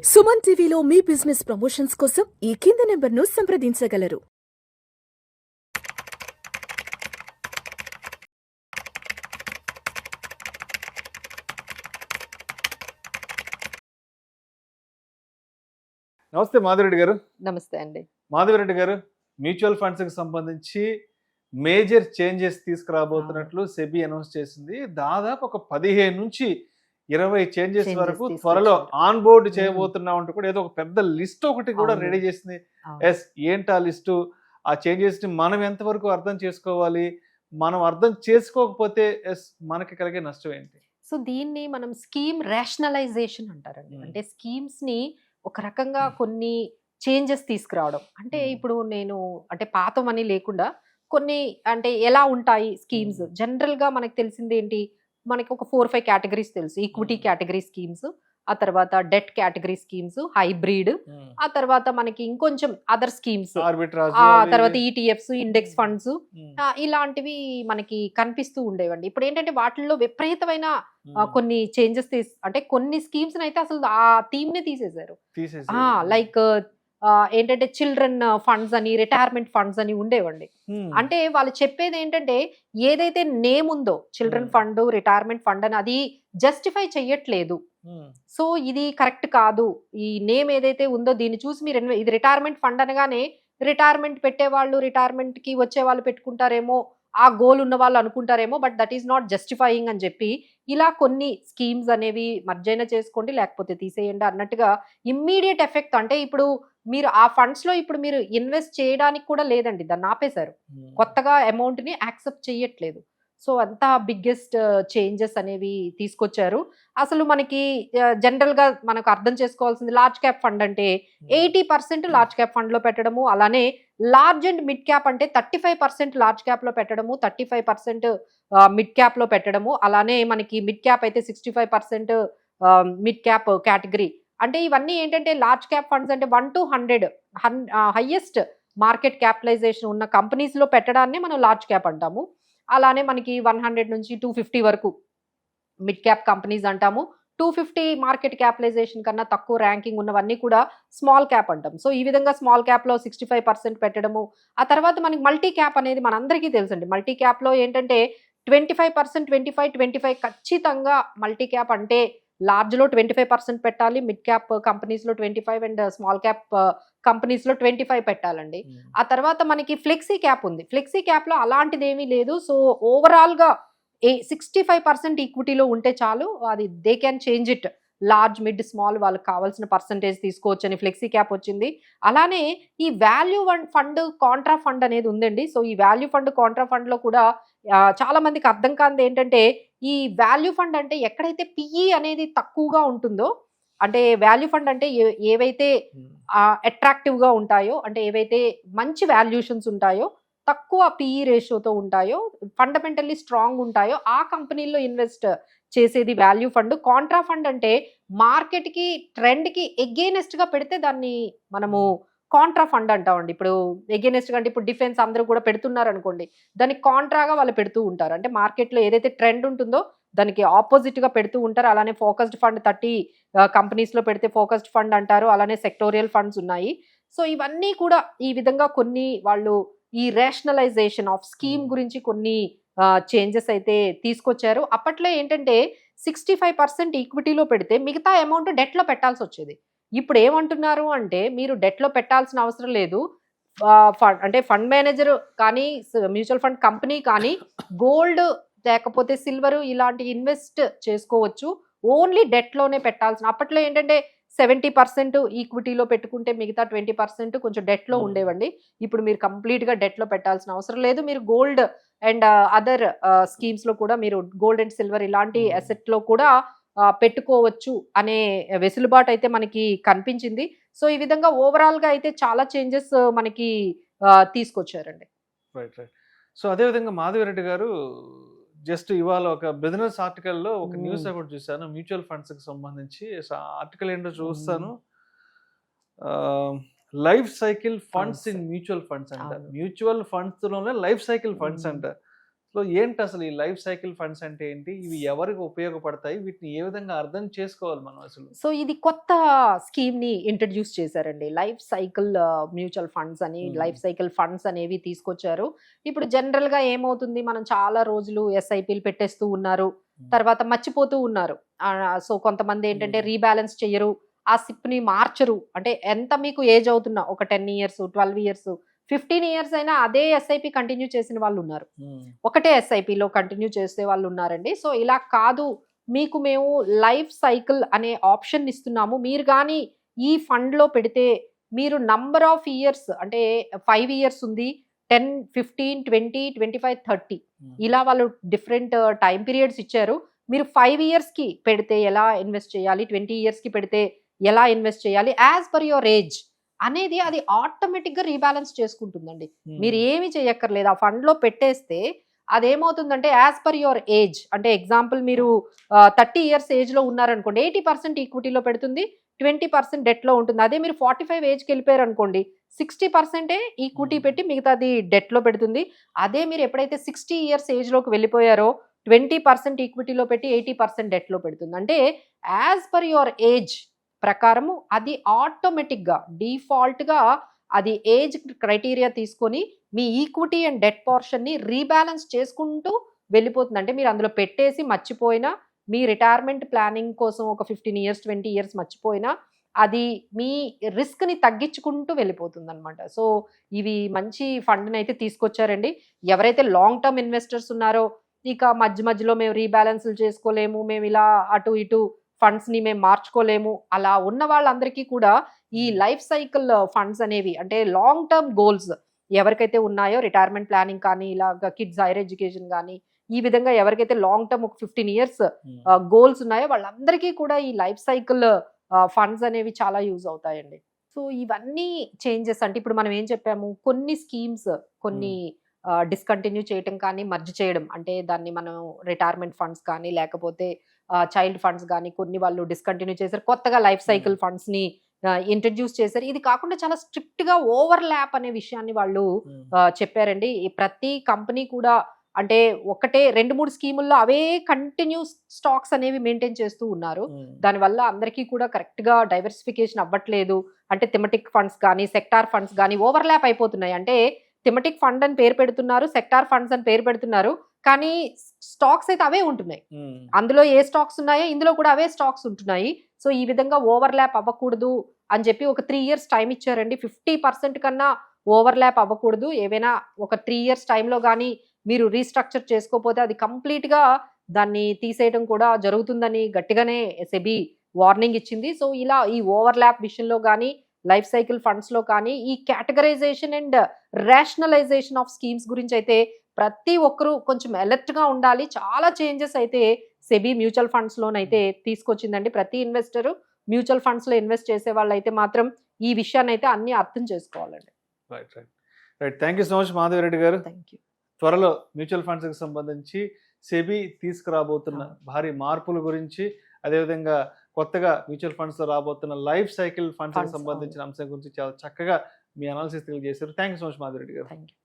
సుమన్ టీవీలో మీ business promotions కోసం ఈ కింది నెంబర్ను సంప్రదించగలరు. నమస్తే మాధవిరెడ్డి గారు. నమస్తే అండి. మాధవిరెడ్డి గారు, మ్యూచువల్ ఫండ్స్కి సంబంధించి మేజర్ చేంజెస్ తీసుకురాబోతున్నట్లు సెబీ అనౌన్స్ చేసింది. దాదాపు ఒక 15 నుంచి 20 చేంజెస్ వరకు త్వరలో ఆన్ బోర్డ్ చేయబోతున్నాం అంటూ కూడా ఏదో ఒక పెద్ద లిస్ట్ ఒకటి కూడా రెడీ చేసింది. ఎస్, ఏంటి ఆ లిస్టు? ఆ చేంజెస్ ని మనం ఎంతవరకు అర్థం చేసుకోవాలి? మనం అర్థం చేసుకోకపోతే ఎస్ మనకి కలిగే నష్టం ఏంటి? సో దీన్ని మనం స్కీమ్ రేషనలైజేషన్ అంటారండి. అంటే స్కీమ్స్ ని ఒక రకంగా కొన్ని చేంజెస్ తీసుకురావడం. అంటే ఇప్పుడు నేను అంటే పాత మనీ లేకుండా కొన్ని అంటే ఎలా ఉంటాయి స్కీమ్స్ జనరల్ గా మనకు తెలిసింది ఏంటి, మనకి ఒక 4-5 కేటగిరీస్ తెలుసు. ఈక్విటీ కేటగిరీ స్కీమ్స్, ఆ తర్వాత డెట్ కేటగిరీ స్కీమ్స్, హైబ్రిడ్, ఆ తర్వాత మనకి ఇంకొంచెం అదర్ స్కీమ్స్, ఆ తర్వాత ఈటీఎఫ్స్, ఇండెక్స్ ఫండ్స్, ఇలాంటివి మనకి కనిపిస్తూ ఉండేవండి. ఇప్పుడు ఏంటంటే వాటిల్లో విపరీతమైన కొన్ని చేంజెస్ అంటే కొన్ని స్కీమ్స్ అయితే అసలు ఆ థీమ్ నే తీసేశారు. లైక్ ఏంటంటే చిల్డ్రన్ ఫండ్స్ అని, రిటైర్మెంట్ ఫండ్స్ అని ఉండేవండి. అంటే వాళ్ళు చెప్పేది ఏంటంటే ఏదైతే నేమ్ ఉందో చిల్డ్రన్ ఫండ్, రిటైర్మెంట్ ఫండ్ అని, అది జస్టిఫై చెయ్యట్లేదు. సో ఇది కరెక్ట్ కాదు. ఈ నేమ్ ఏదైతే ఉందో దీన్ని చూసి మీరు ఇది రిటైర్మెంట్ ఫండ్ అనగానే రిటైర్మెంట్ పెట్టేవాళ్ళు, రిటైర్మెంట్ కి వచ్చే వాళ్ళు పెట్టుకుంటారేమో, ఆ గోల్ ఉన్న వాళ్ళు అనుకుంటారేమో, but that is not justifying అని చెప్పి ఇలా కొన్ని స్కీమ్స్ అనేవి మర్జైనా చేసుకోండి లేకపోతే తీసేయండి అన్నట్టుగా ఇమ్మీడియట్ ఎఫెక్ట్. అంటే ఇప్పుడు మీరు ఆ ఫండ్స్ లో ఇప్పుడు మీరు ఇన్వెస్ట్ చేయడానికి కూడా లేదండి, దాన్ని ఆపేశారు. కొత్తగా అమౌంట్ ని యాక్సెప్ట్ చేయట్లేదు. సో అంతా బిగ్గెస్ట్ చేంజెస్ అనేవి తీసుకొచ్చారు. అసలు మనకి జనరల్ గా మనకు అర్థం చేసుకోవాల్సింది, లార్జ్ క్యాప్ ఫండ్ అంటే 80% లార్జ్ క్యాప్ ఫండ్ లో పెట్టడము, అలానే లార్జ్ అండ్ మిడ్ క్యాప్ అంటే 35% లార్జ్ క్యాప్ లో పెట్టడము, 35% మిడ్ క్యాప్ లో పెట్టడము, అలానే మనకి మిడ్ క్యాప్ అయితే 65% మిడ్ క్యాప్ కేటగిరీ. అంటే ఇవన్నీ ఏంటంటే లార్జ్ క్యాప్ ఫండ్స్ అంటే 1 to 100 హైయెస్ట్ మార్కెట్ క్యాపిటలైజేషన్ ఉన్న కంపెనీస్ లో పెట్టడాన్ని మనం లార్జ్ క్యాప్ అంటాము. అలానే మనకి 100 నుంచి 250 వరకు మిడ్ క్యాప్ కంపెనీస్ అంటాము. 250 మార్కెట్ క్యాపిటలైజేషన్ కన్నా తక్కువ ర్యాంకింగ్ ఉన్నవన్నీ కూడా స్మాల్ క్యాప్ అంటాం. సో ఈ విధంగా స్మాల్ క్యాప్ లో 65% పెట్టడము. ఆ తర్వాత మనకి మల్టీ క్యాప్ అనేది మనందరికీ తెలుసండి. మల్టీ క్యాప్ లో ఏంటంటే 25%, 25 ఖచ్చితంగా మల్టీ క్యాప్ అంటే లార్జ్ లో 25% పెట్టాలి, మిడ్ క్యాప్ కంపెనీస్ లో 25 అండ్ స్మాల్ క్యాప్ కంపెనీస్ లో 25 పెట్టాలండి. ఆ తర్వాత మనకి ఫ్లెక్సీ క్యాప్ ఉంది. ఫ్లెక్సీ క్యాప్ లో అలాంటిది ఏమీ లేదు. సో ఓవరాల్ గా 65% ఈక్విటీలో ఉంటే చాలు, అది they can change it. Large, mid, small వాళ్ళకి కావాల్సిన పర్సంటేజ్ తీసుకోవచ్చు అని ఫ్లెక్సీ క్యాప్ వచ్చింది. అలానే ఈ వాల్యూ ఫండ్, కాంట్రా ఫండ్ అనేది ఉందండి. సో ఈ వాల్యూ ఫండ్, కాంట్రా ఫండ్ లో కూడా చాలా మందికి అర్థం కానిది ఏంటంటే, ఈ వాల్యూ ఫండ్ అంటే ఎక్కడైతే పిఈ అనేది తక్కువగా ఉంటుందో, అంటే వాల్యూ ఫండ్ అంటే ఏవైతే అట్రాక్టివ్ గా ఉంటాయో, అంటే ఏవైతే మంచి వాల్యూషన్స్ ఉంటాయో, తక్కువ పిఈ రేషియోతో ఉంటాయో, ఫండమెంటల్లీ స్ట్రాంగ్ ఉంటాయో ఆ కంపెనీల్లో ఇన్వెస్ట్ చేసేది వాల్యూ ఫండ్. కాంట్రా ఫండ్ అంటే మార్కెట్ కి, ట్రెండ్ కి ఎగెయినెస్ట్ గా పెడితే దాన్ని మనము కాంట్రా ఫండ్ అంటామండి. ఇప్పుడు ఎగెయినెస్ట్ గా అంటే ఇప్పుడు డిఫెన్స్ అందరూ కూడా పెడుతున్నారు అనుకోండి, దానికి కాంట్రాగా వాళ్ళు పెడుతూ ఉంటారు. అంటే మార్కెట్ లో ఏదైతే ట్రెండ్ ఉంటుందో దానికి ఆపోజిట్ గా పెడుతూ ఉంటారు. అలానే ఫోకస్డ్ ఫండ్ 30 కంపెనీస్ లో పెడితే ఫోకస్డ్ ఫండ్ అంటారు. అలానే సెక్టోరియల్ ఫండ్స్ ఉన్నాయి. సో ఇవన్నీ కూడా ఈ విధంగా కొన్ని వాళ్ళు ఈ రేషనలైజేషన్ ఆఫ్ స్కీమ్ గురించి కొన్ని చేంజెస్ అయితే తీసుకొచ్చారు. అప్పట్లో ఏంటంటే 65% ఈక్విటీలో పెడితే మిగతా అమౌంట్ డెట్ లో పెట్టాల్సి వచ్చేది. ఇప్పుడు ఏమంటున్నారు అంటే, మీరు డెట్ లో పెట్టాల్సిన అవసరం లేదు. అంటే ఫండ్ మేనేజర్ కానీ, మ్యూచువల్ ఫండ్ కంపెనీ కానీ గోల్డ్ లేకపోతే సిల్వర్ ఇలాంటి ఇన్వెస్ట్ చేసుకోవచ్చు. ఓన్లీ డెట్ లోనే పెట్టాల్సిన, అప్పట్లో ఏంటంటే 70% ఈక్విటీలో పెట్టుకుంటే మిగతా 20% కొంచెం డెట్ లో ఉండేవండి. ఇప్పుడు మీరు కంప్లీట్ గా డెట్ లో పెట్టాల్సిన అవసరం లేదు. మీరు గోల్డ్ అండ్ అదర్ స్కీమ్స్ లో కూడా మీరు గోల్డ్ అండ్ సిల్వర్ ఇలాంటి అసెట్ లో కూడా పెట్టుకోవచ్చు అనే వెసులుబాటు అయితే మనకి కనిపించింది. సో ఈ విధంగా ఓవరాల్ గా అయితే చాలా చేంజెస్ మనకి తీసుకొచ్చారండి. Right right. సో అదేవిధంగా మాధవిరెడ్డి గారు, జస్ట్ ఇవాళ ఒక బిజినెస్ ఆర్టికల్లో ఒక న్యూస్ ఒకటి చూశాను మ్యూచువల్ ఫండ్స్ కి సంబంధించి. ఆర్టికల్ ఏంటో చూస్తాను. Life cycle funds in mutual funds అంట. మ్యూచువల్ ఫండ్స్ లోనే లైఫ్ సైకిల్ ఫండ్స్ అంట. సో ఏంటి అసలు ఈ లైఫ్ సైకిల్ ఫండ్స్ అంటే ఏంటి, ఇవి ఎవరికి ఉపయోగపడతాయి, వీటిని ఏ విధంగా అర్థం చేసుకోవాలి మనం అసలు? సో ఇది కొత్త స్కీమ్ ని ఇంట్రడ్యూస్ చేశారండి, లైఫ్ సైకిల్ మ్యూచువల్ ఫండ్స్ అని. లైఫ్ సైకిల్ ఫండ్స్ అనేవి తీసుకొచ్చారు. ఇప్పుడు జనరల్ గా ఏమవుతుంది, మనం చాలా రోజులు ఎస్ఐపిలు పెట్టేస్తూ ఉన్నారు, తర్వాత మర్చిపోతూ ఉన్నారు. సో కొంతమంది ఏంటంటే రీబ్యాలెన్స్ చెయ్యరు, ఆ సిప్ ని మార్చరు. అంటే ఎంత మీకు ఏజ్ అవుతున్నా, ఒక 10 years 12 years 15 years అయినా అదే ఎస్ఐపి కంటిన్యూ చేసిన వాళ్ళు ఉన్నారు, ఒకటే ఎస్ఐపిలో కంటిన్యూ చేసే వాళ్ళు ఉన్నారండి. సో ఇలా కాదు, మీకు మేము లైఫ్ సైకిల్ అనే ఆప్షన్ ఇస్తున్నాము, మీరు కానీ ఈ ఫండ్ లో పెడితే మీరు నంబర్ ఆఫ్ ఇయర్స్, అంటే 5 years ఉంది, 10, 15, 20, 25, 30 ఇలా వాళ్ళు డిఫరెంట్ టైం పీరియడ్స్ ఇచ్చారు. మీరు 5 years కి పెడితే ఎలా ఇన్వెస్ట్ చేయాలి, 20 years కి పెడితే ఎలా ఇన్వెస్ట్ చేయాలి, యాజ్ పర్ యువర్ ఏజ్ అనేది అది ఆటోమేటిక్ గా రీబ్యాలెన్స్ చేసుకుంటుందండి. మీరు ఏమి చేయక్కర్లేదు, ఆ ఫండ్ లో పెట్టేస్తే అదేమవుతుందంటే యాజ్ పర్ యువర్ ఏజ్, అంటే ఎగ్జాంపుల్ మీరు 30 years ఏజ్ లో ఉన్నారనుకోండి, 80% ఈక్విటీలో పెడుతుంది, 20% డెట్ లో ఉంటుంది. అదే మీరు 45 ఏజ్కి వెళ్ళిపోయారు అనుకోండి, 60% ఈక్విటీ పెట్టి మిగతాది డెట్ లో పెడుతుంది. అదే మీరు ఎప్పుడైతే 60 years ఏజ్ లోకి వెళ్ళిపోయారో 20% ఈక్విటీలో పెట్టి 80% డెట్ లో పెడుతుంది. అంటే యాజ్ పర్ యువర్ ఏజ్ ప్రకారము అది ఆటోమేటిక్ గా డిఫాల్ట్ గా అది ఏజ్ క్రైటీరియా తీసుకొని మీ ఈక్విటీ అండ్ డెట్ పోర్షన్ ని రీబ్యాలెన్స్ చేసుకుంటూ వెళ్ళిపోతుంది. అంటే మీరు అందులో పెట్టేసి మర్చిపోయినా, మీ రిటైర్మెంట్ ప్లానింగ్ కోసం ఒక 15 years 20 years మర్చిపోయినా, అది మీ రిస్క్ ని తగ్గించుకుంటూ వెళ్ళిపోతుంది అనమాట. సో ఇవి మంచి ఫండ్ అయితే తీసుకొచ్చారండి. ఎవరైతే లాంగ్ టర్మ్ ఇన్వెస్టర్స్ ఉన్నారో, ఇక మధ్యలో మేము రీబ్యాలెన్స్లు చేసుకోలేము, మేము ఇలా అటు ఇటు ఫండ్స్ ని మేము మార్చుకోలేము, అలా ఉన్న వాళ్ళందరికీ కూడా ఈ లైఫ్ సైకిల్ ఫండ్స్ అనేవి, అంటే లాంగ్ టర్మ్ గోల్స్ ఎవరికైతే ఉన్నాయో, రిటైర్మెంట్ ప్లానింగ్ కానీ, ఇలాగ కిడ్స్ హైయర్ ఎడ్యుకేషన్ కానీ, ఈ విధంగా ఎవరికైతే లాంగ్ టర్మ్ ఒక 15 years గోల్స్ ఉన్నాయో వాళ్ళందరికీ కూడా ఈ లైఫ్ సైకిల్ ఫండ్స్ అనేవి చాలా యూజ్ అవుతాయండి. సో ఇవన్నీ చేంజెస్, అంటే ఇప్పుడు మనం ఏం చెప్పాము, కొన్ని స్కీమ్స్ కొన్ని డిస్కంటిన్యూ చేయటం కానీ, మర్జ్ చేయడం, అంటే దాన్ని మనం రిటైర్మెంట్ ఫండ్స్ కానీ లేకపోతే చైల్డ్ ఫండ్స్ కానీ కొన్ని వాళ్ళు డిస్కంటిన్యూ చేశారు, కొత్తగా లైఫ్ సైకిల్ ఫండ్స్ ని ఇంట్రడ్యూస్ చేశారు. ఇది కాకుండా చాలా స్ట్రిక్ట్ గా ఓవర్ ల్యాప్ అనే విషయాన్ని వాళ్ళు చెప్పారండి. ప్రతి కంపెనీ కూడా అంటే ఒకటే 2-3 స్కీముల్లో అవే కంటిన్యూ స్టాక్స్ అనేవి మెయింటైన్ చేస్తూ ఉన్నారు. దానివల్ల అందరికీ కూడా కరెక్ట్ గా డైవర్సిఫికేషన్ అవ్వట్లేదు. అంటే థెమటిక్ ఫండ్స్ కానీ సెక్టార్ ఫండ్స్ కానీ ఓవర్ ల్యాప్ అయిపోతున్నాయి. అంటే థెమటిక్ ఫండ్ అని పేరు పెడుతున్నారు, సెక్టార్ ఫండ్స్ అని పేరు పెడుతున్నారు, కానీ స్టాక్స్ అయితే అవే ఉంటున్నాయి. అందులో ఏ స్టాక్స్ ఉన్నాయో ఇందులో కూడా అవే స్టాక్స్ ఉంటున్నాయి. సో ఈ విధంగా ఓవర్ ల్యాప్ అవ్వకూడదు అని చెప్పి ఒక 3 years టైం ఇచ్చారండి. 50% కన్నా ఓవర్ ల్యాప్ అవ్వకూడదు. ఏవైనా ఒక 3 years టైంలో కానీ మీరు రీస్ట్రక్చర్ చేసుకోకపోతే అది కంప్లీట్ గా దాన్ని తీసేయడం కూడా జరుగుతుందని గట్టిగానే సెబీ వార్నింగ్ ఇచ్చింది. సో ఇలా ఈ ఓవర్ ల్యాప్ విషయంలో కానీ, లైఫ్ సైకిల్ ఫండ్స్ లో కానీ, ఈ categorization and rationalization of schemes గురించి అయితే ప్రతి ఒక్కరూ కొంచెం అలర్ట్ గా ఉండాలి. చాలా చేంజెస్ అయితే సెబీ మ్యూచువల్ ఫండ్స్ లోనైతే తీసుకొచ్చిందండి. ప్రతి ఇన్వెస్టర్ మ్యూచువల్ ఫండ్స్ లో ఇన్వెస్ట్ చేసే వాళ్ళు అయితే మాత్రం ఈ విషయాన్ని అయితే అన్ని అర్థం చేసుకోవాలండి. Right. Thank you so much Madhavi Reddy గారు. Thank you. త్వరలో మ్యూచువల్ ఫండ్స్ కి సంబంధించి సెబీ తీసుకురాబోతున్న భారీ మార్పుల గురించి, అదేవిధంగా కొత్తగా మ్యూచువల్ ఫండ్స్ లో రాబోతున్న లైఫ్ సైకిల్ ఫండ్స్ కి సంబంధించిన అంశం గురించి చాలా చక్కగా మీ అనాలిసిస్ తెలియజేశారు. Thank you so much Madhavi Reddy గారు. Thank you.